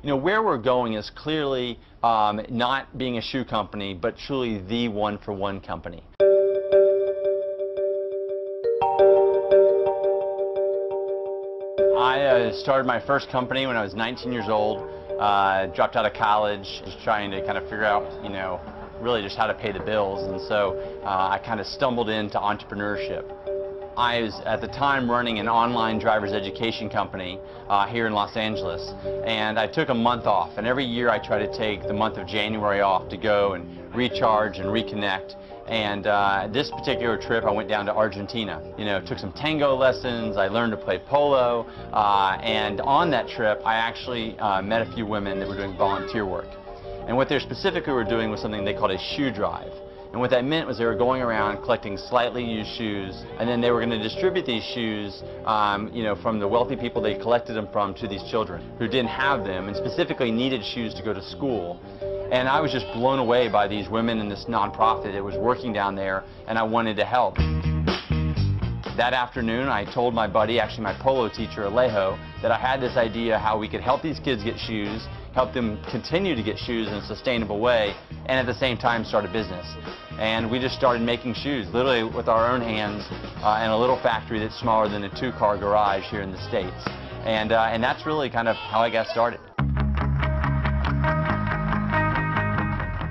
You know, where we're going is clearly not being a shoe company, but truly the one-for-one company. I started my first company when I was 19 years old, dropped out of college, just trying to kind of figure out, you know, really just how to pay the bills, and so I kind of stumbled into entrepreneurship. I was at the time running an online driver's education company here in Los Angeles, and I took a month off, and every year I try to take the month of January off to go and recharge and reconnect. And this particular trip I went down to Argentina. You know, took some tango lessons, I learned to play polo, and on that trip I actually met a few women that were doing volunteer work. And what they specifically were doing was something they called a shoe drive. And what that meant was they were going around collecting slightly used shoes, and then they were going to distribute these shoes, you know, from the wealthy people they collected them from to these children who didn't have them and specifically needed shoes to go to school. And I was just blown away by these women and this nonprofit that was working down there, and I wanted to help. That afternoon, I told my buddy, actually my polo teacher, Alejo, that I had this idea how we could help these kids get shoes, help them continue to get shoes in a sustainable way, and at the same time start a business. And we just started making shoes, literally with our own hands, in a little factory that's smaller than a 2-car garage here in the States. And that's really kind of how I got started.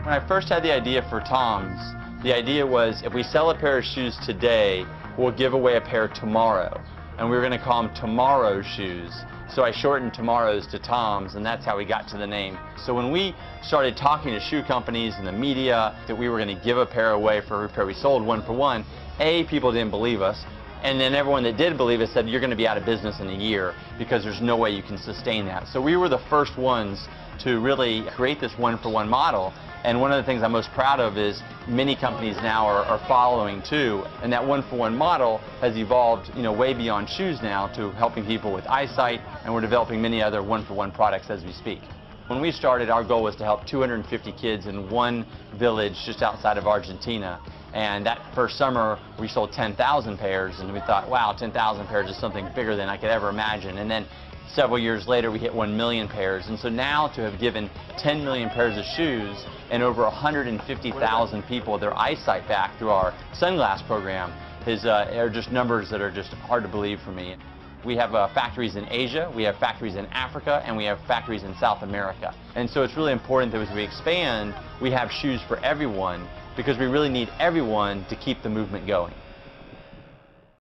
When I first had the idea for Tom's, the idea was if we sell a pair of shoes today, we'll give away a pair tomorrow. And we were going to call them Tomorrow's Shoes. So I shortened Tomorrow's to Tom's, and that's how we got to the name. So when we started talking to shoe companies and the media that we were going to give a pair away for every pair we sold, one for one, people didn't believe us. And then everyone that did believe us said, you're going to be out of business in a year because there's no way you can sustain that. So we were the first ones to really create this one-for-one model. And one of the things I'm most proud of is many companies now are following too. And that one-for-one model has evolved, you know, way beyond shoes now to helping people with eyesight, and we're developing many other one-for-one products as we speak. When we started, our goal was to help 250 kids in one village just outside of Argentina. And that first summer, we sold 10,000 pairs, and we thought, wow, 10,000 pairs is something bigger than I could ever imagine. And then several years later, we hit 1 million pairs. And so now to have given 10 million pairs of shoes and over 150,000 people their eyesight back through our sunglass program are just numbers that are just hard to believe for me. We have factories in Asia, we have factories in Africa, and we have factories in South America. And so it's really important that as we expand, we have shoes for everyone, because we really need everyone to keep the movement going.